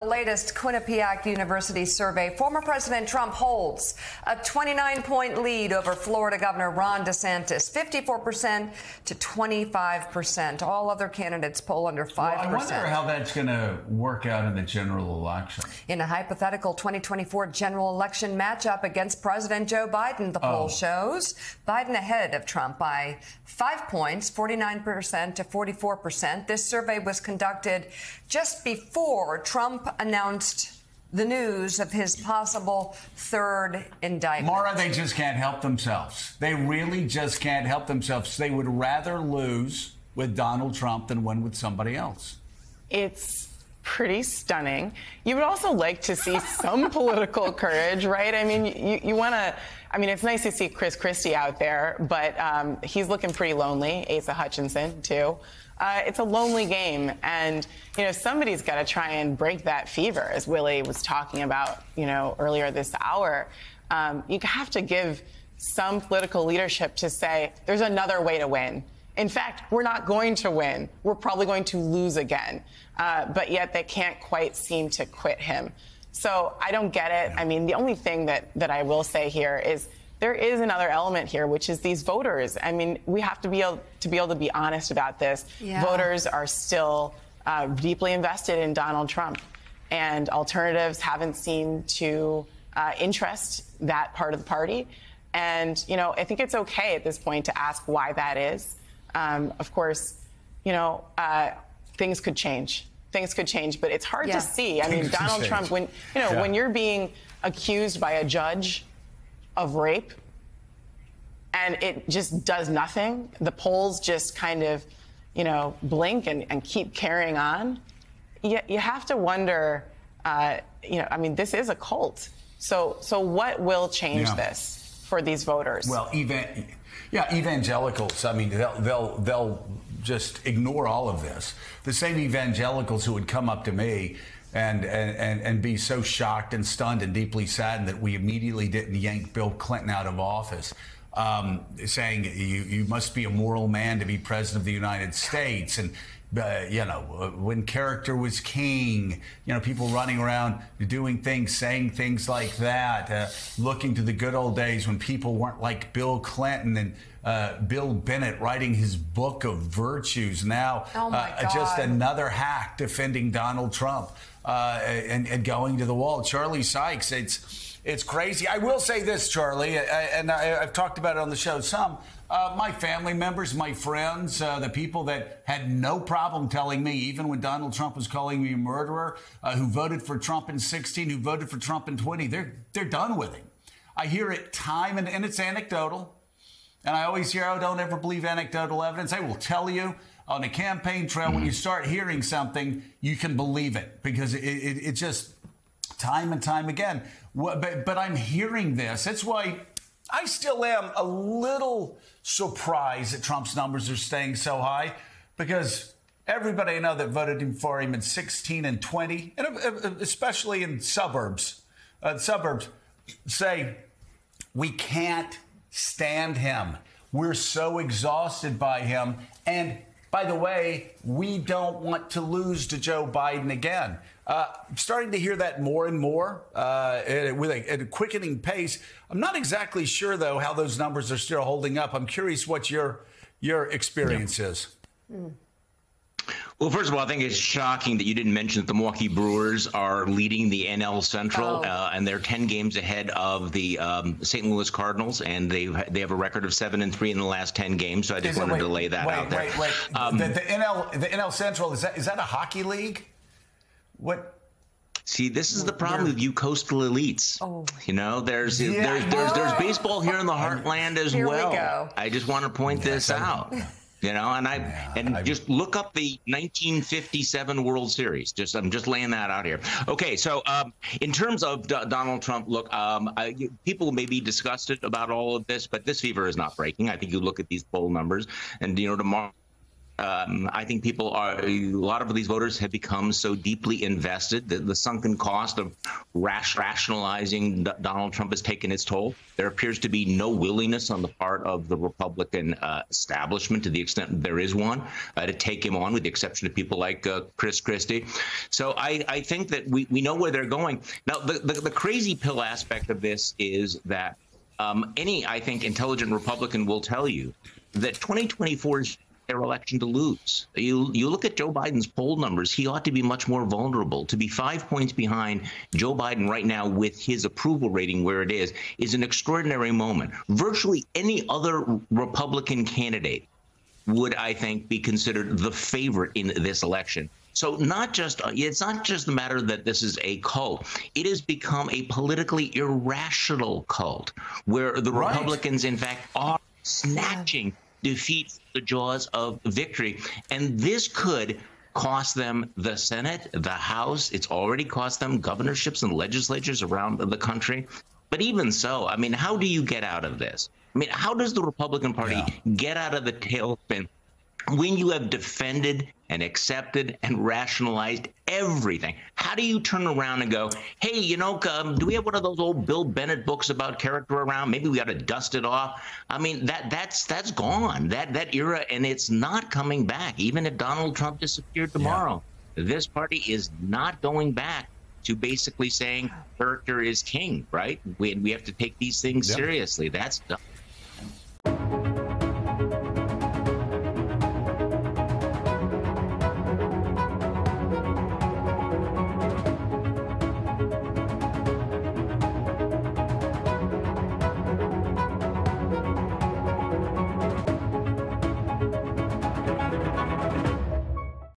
The latest Quinnipiac University survey, former President Trump holds a 29-point lead over Florida Governor Ron DeSantis, 54% to 25%. All other candidates poll under 5%. Well, I wonder how that's going to work out in the general election. In a hypothetical 2024 general election matchup against President Joe Biden, the poll shows Biden ahead of Trump by 5 points, 49% to 44%. This survey was conducted just before Trump announced the news of his possible third indictment. Mara, they just can't help themselves. They really just can't help themselves. They would rather lose with Donald Trump than win with somebody else. It's pretty stunning. You would also like to see some political courage, right? I mean, you want to... I mean, it's nice to see Chris Christie out there, but he's looking pretty lonely. Asa Hutchinson, too. It's a lonely game, and, you know, somebody's got to try and break that fever, as Willie was talking about, you know, earlier this hour. You have to give some political leadership to say there's another way to win. In fact, we're not going to win. We're probably going to lose again. But yet they can't quite seem to quit him. So I don't get it. I mean, the only thing that I will say here is there is another element here, which is these voters. I mean, we have to be able to be honest about this. Yeah. Voters are still deeply invested in Donald Trump, and alternatives haven't seemed to interest that part of the party. And, you know, I think it's okay at this point to ask why that is. Of course, you know, things could change. Things could change, but it's hard to see. I mean, Donald Trump, when you're being accused by a judge of rape and it just does nothing, the polls just kind of, you know, blink and keep carrying on. You have to wonder, you know, I mean, this is a cult. So what will change this for these voters? Well, evangelicals, I mean, they'll just ignore all of this. The same evangelicals who would come up to me and be so shocked and stunned and deeply saddened that we immediately didn't yank Bill Clinton out of office, saying you must be a moral man to be president of the United States. And, you know, when character was king, you know, people running around doing things, saying things like that, looking to the good old days when people weren't like Bill Clinton and Bill Bennett writing his book of virtues. Now, just another hack defending Donald Trump and going to the wall. Charlie Sykes, it's crazy. I will say this, Charlie, and I've talked about it on the show some. My family members, my friends, the people that had no problem telling me, even when Donald Trump was calling me a murderer, who voted for Trump in 16, who voted for Trump in 20, they're done with him. I hear it time, and it's anecdotal. And I always hear, don't ever believe anecdotal evidence. I will tell you on the campaign trail, when you start hearing something, you can believe it because it just time and time again. But I'm hearing this. That's why I still am a little surprised that Trump's numbers are staying so high, because everybody I know that voted for him in 16 and 20, and especially in suburbs, say we can't stand him. We're so exhausted by him. And by the way, we don't want to lose to Joe Biden again. I'm starting to hear that more and more with a quickening pace. I'm not exactly sure, though, how those numbers are still holding up. I'm curious what your experience is. Well, first of all, I think it's shocking that you didn't mention that the Milwaukee Brewers are leading the NL Central, and they're 10 games ahead of the St. Louis Cardinals, and they have a record of 7-3 in the last 10 games. So I just wanted to lay that out there. The NL Central, is that a hockey league? What? See, this is the problem with you coastal elites. You know, there's baseball here in the heartland as well. I just want to point this out. You know, and just look up the 1957 World Series. I'm just laying that out here. Okay, so in terms of Donald Trump, look, people may be disgusted about all of this, but this fever is not breaking. I think you look at these poll numbers, and you know, tomorrow I think a lot of these voters have become so deeply invested that the sunken cost of rationalizing Donald Trump has taken its toll. There appears to be no willingness on the part of the Republican establishment, to the extent there is one, to take him on, with the exception of people like Chris Christie. So I think that we know where they're going. Now, the crazy pill aspect of this is that I think, intelligent Republican will tell you that 2024 is their election to lose. You look at Joe Biden's poll numbers, he ought to be much more vulnerable. To be 5 points behind Joe Biden right now with his approval rating where it is an extraordinary moment. Virtually any other Republican candidate would, I think, be considered the favorite in this election. So it's not just the matter that this is a cult. It has become a politically irrational cult where the Republicans, in fact, are snatching defeat from the jaws of victory. And this could cost them the Senate, the House. It's already cost them governorships and legislatures around the country. But even so, I mean, how do you get out of this? I mean, how does the Republican Party get out of the tailspin when you have defended and accepted and rationalized everything? How do you turn around and go, hey, do we have one of those old Bill Bennett books about character around? Maybe we got to dust it off. I mean, that's gone, that era, and it's not coming back. Even if Donald Trump disappeared tomorrow, this party is not going back to basically saying character is king, right? We have to take these things seriously. That's done.